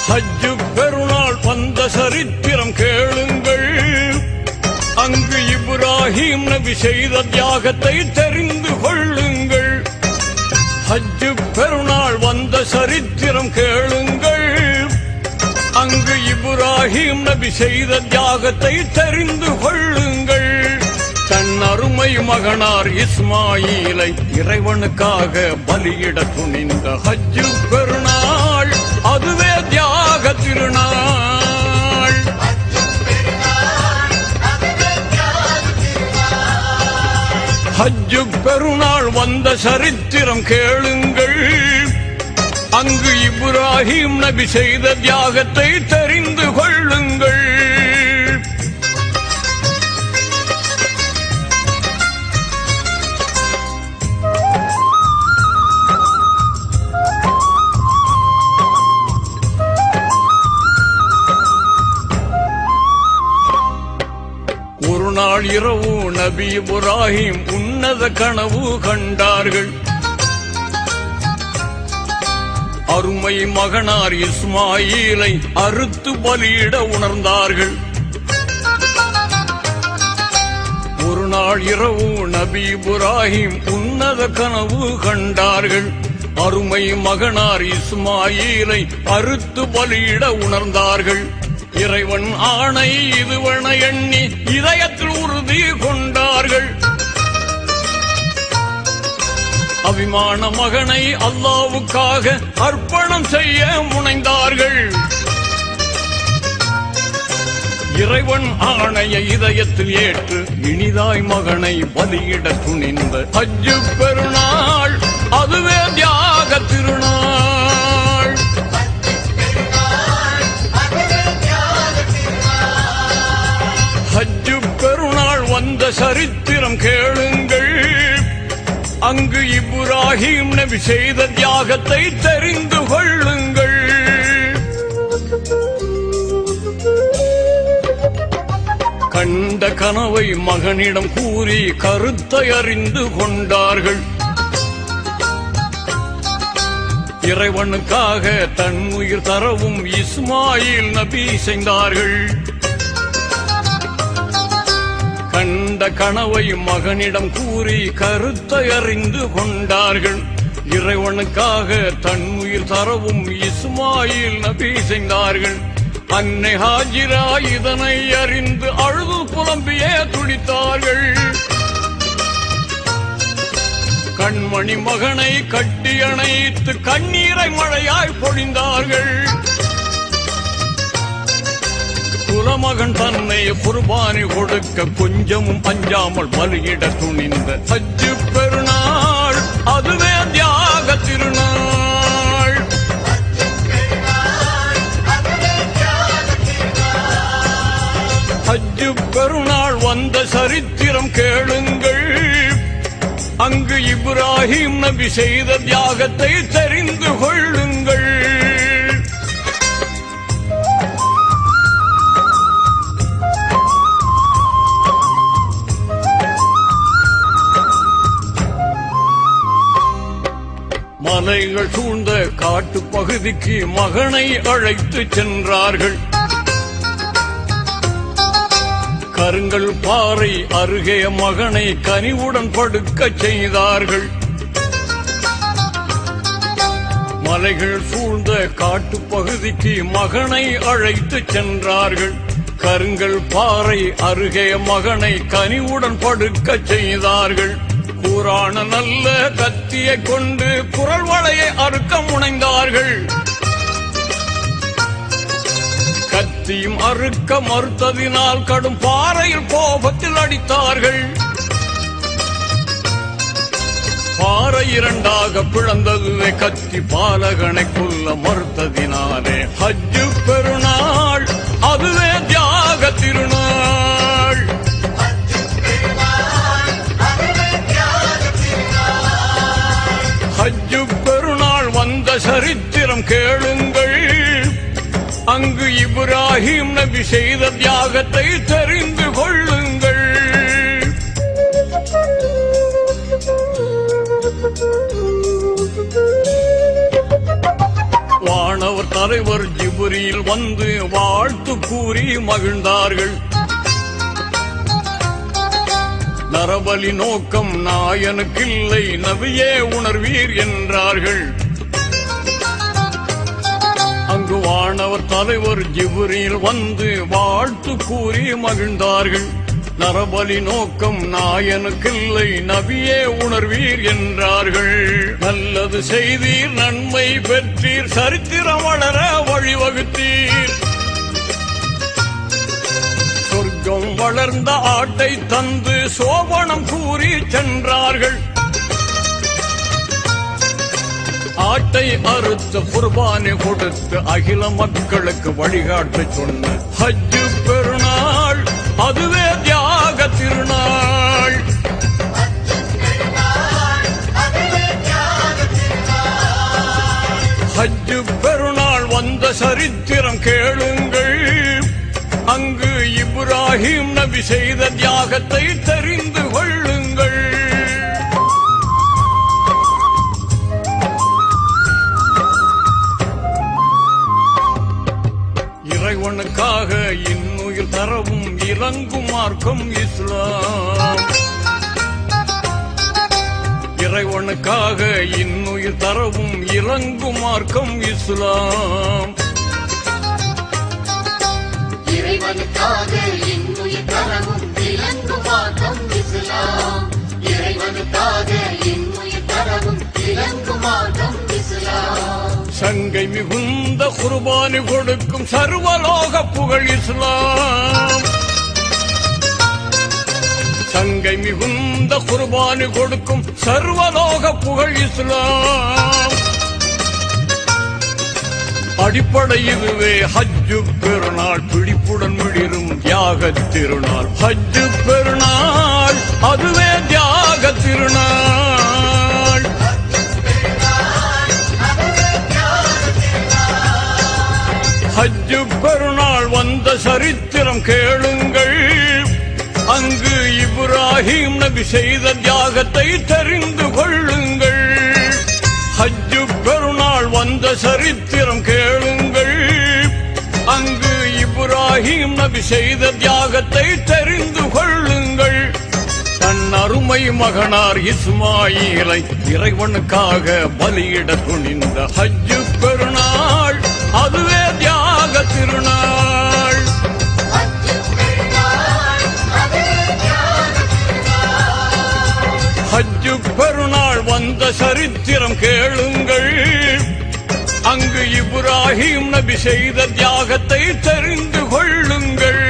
ஹஜ்ஜு பெருநாள் வந்த சரித்திரம் கேளுங்கள். அங்கு இப்ராஹிம் நபி செய்த தியாகத்தை தெரிந்து கொள்ளுங்கள். ஹஜ்ஜு பெருநாள் வந்த சரித்திரம் கேளுங்கள். அங்கு இப்ராஹிம் நபி செய்த தியாகத்தை தெரிந்து கொள்ளுங்கள். தன் அருமை மகனார் இஸ்மாயிலை இறைவனுக்காக பலியிட துணிந்த ஹஜ்ஜு பெருநாள் அதுவே தியாக திருநாள். ஹஜ்ஜு பெருநாள் வந்த சரித்திரம் கேளுங்கள். அங்கு இப்ராஹிம் நபி செய்த தியாகத்தை தெரிந்து கொள்ளுங்கள். ஒரு நாள் இரவு நபி இப்ராஹிம் உன்னத கனவு கண்டார்கள். அருமை மகனார் இஸ்மாயிலை அறுத்து பலியிட உணர்ந்தார்கள். ஒரு நாள் இரவு நபி இப்ராஹிம் உன்னத கனவு கண்டார்கள். அருமை மகனார் இஸ்மாயிலை அறுத்து பலியிட உணர்ந்தார்கள். இறைவன் ஆணை இதுவென எண்ணி இதயத்தில் உறுதி கொண்டார்கள். அபிமான மகனை அல்லாவுக்காக அர்ப்பணம் செய்ய முனைந்தார்கள். இறைவன் ஆணைய இதயத்தில் ஏற்று இனிதாய் மகனை பலியிட துணிந்த ஹஜ்ஜு பெருநாள் அதுவே தியாக திருநாள். ஹஜ்ஜு பெருநாள் வந்த சரித்திரம் கேளுங்கள். அங்கு இப்ராஹிம் நபி செய்த தியாகத்தை தெரிந்து கொள்ளுங்கள். கண்ட கனவை மகனிடம் கூறி கருத்தை அறிந்து கொண்டார்கள். இறைவனுக்காக தன் உயிர் தரவும் இஸ்மாயில் நபி செய்தார்கள். கண்ட கனவை மகனிடம் கூறி கருத்தை அறிந்து கொண்டார்கள். இறைவனுக்காக தன் உயிர் தரவும் இஸ்மாயில் நபி செய்தார்கள். அன்னை ஹாஜிரா இதனை அறிந்து அழுது புலம்பியே துடித்தார்கள். கண்மணி மகனை கட்டி அணைத்து கண்ணீரை மழையாய் பொழிந்தார்கள். குலமகன் தன்னை குர்பானி கொடுக்க கொஞ்சமும் அஞ்சாமல் பலியிட துணிந்த ஹஜ்ஜு பெருநாள் அதுவே தியாக திருநாள். ஹஜ்ஜு பெருநாள் வந்த சரித்திரம் கேளுங்கள். அங்கு இப்ராஹிம் நபி செய்த தியாகத்தை தெரிந்து கொள்ளுங்கள். மலைகள் சூழ்ந்த காட்டு பகுதிக்கு மகனை அழைத்து சென்றார்கள். கருங்கல் பாறை அருகே மகனை கனிவுடன் படுக்க செய்தார்கள். மலைகள் சூழ்ந்த காட்டு பகுதிக்கு மகனை அழைத்து சென்றார்கள். கருங்கல் பாறை அருகே மகனை கனிவுடன் படுக்க செய்தார்கள். கூரான நல்ல கத்தியை கொண்டு குரல் வளையை அறுக்க முனைந்தார்கள். கத்தியும் அறுக்க மறுத்ததினால் கடும் பாறையில் கோபத்தில் அடித்தார்கள். பாறை இரண்டாக பிளந்ததுவே கத்தி பாலகனை கொல்ல மறுத்ததினாலே ஹஜ்ஜு பெருநாள் அதுவே தியாக திருநாள். ஹஜ்ஜு பெருநாள் வந்த சரித்திரம் கேளுங்கள். அங்கு இப்ராஹிம் நபி செய்த தியாகத்தை தெரிந்து கொள்ளுங்கள். வானவர் தலைவர் ஜிப்ரீல் வந்து வாழ்த்து கூறி மகிழ்ந்தார்கள். நரபலி நோக்கம் நாயனுக்கில்லை, நபியே உணர்வீர் என்றார்கள். அங்கு வானவர் தலைவர் ஜிப்ரீல் வந்து வாழ்த்து கூறி மகிழ்ந்தார்கள். நரபலி நோக்கம் நாயனுக்கில்லை, நபியே உணர்வீர் என்றார்கள். நல்லது செய்தீர், நன்மை பெற்றீர், சரித்திரம் வளர வழிவகுத்தீர். சொர்க்கம் வளர்ந்த ஆட்டை தந்து சோபனம் கூறி சென்றார்கள். ஆட்டை அறுத்த குர்பானை கொடுத்து அகில மக்களுக்கு வழிகாட்ட சொன்ன ஹஜ் பெருநாள், அதுவே தியாக திருநாள். ஹஜ் பெருநாள் வந்த சரித்திரம் கேளுங்கள். அங்கு இப்ராஹிம் நபி செய்த தியாகத்தை தெரிந்து கொள்ளுங்கள். இறைவனுக்காக இன்னுயிர் தரவும் இறங்கும் மார்க்கம் இஸ்லாம். இறைவனுக்காக இன்னுயிர் தரவும் இறங்கும் மார்க்கம் இஸ்லாம். இறைவனுக்காக இன்னுயிர் தரவும் இறங்கும் மார்க்கம் இஸ்லாம். இறைவனுக்காக இன்னுயிர் தரவும் இறங்கும் மார்க்கம் இஸ்லாம். சங்கை மிகுந்த குர்பானி கொடுக்கும் சர்வலோக புகழ் இஸ்லாம். சங்கை மிகுந்த குர்பானி கொடுக்கும் சர்வலோக புகழ் இஸ்லாம். அடிப்படை இதுவே ஹஜ்ஜு பெருநாள், பிடிப்புடன் மிளிரும் தியாக திருநாள். ஹஜ்ஜு பெருநாள், அதுவே தியாக திருநாள். ஹஜ்ஜு பெருநாள் வந்த சரித்திரம் கேளுங்கள். அங்கு இப்ராஹிம் நபி செய்த தியாகத்தை தெரிந்து கொள்ளுங்கள். ஹஜ்ஜு பெருநாள் வந்த சரித்திரம் கேளுங்கள். அங்கு இப்ராஹிம் நபி செய்த தியாகத்தை தெரிந்து கொள்ளுங்கள். தன் அருமை மகனார் இஸ்மாயிலை இறைவனுக்காக பலியிட துணிந்த ஹஜ்ஜு பெருநாள், அதுவே தியாக திருநாள். ஹஜ்ஜு பெருநாள் வந்த சரித்திரம் கேளுங்கள். அங்கு இப்ராஹிம் நபி செய்த தியாகத்தை தெரிந்து கொள்ளுங்கள்.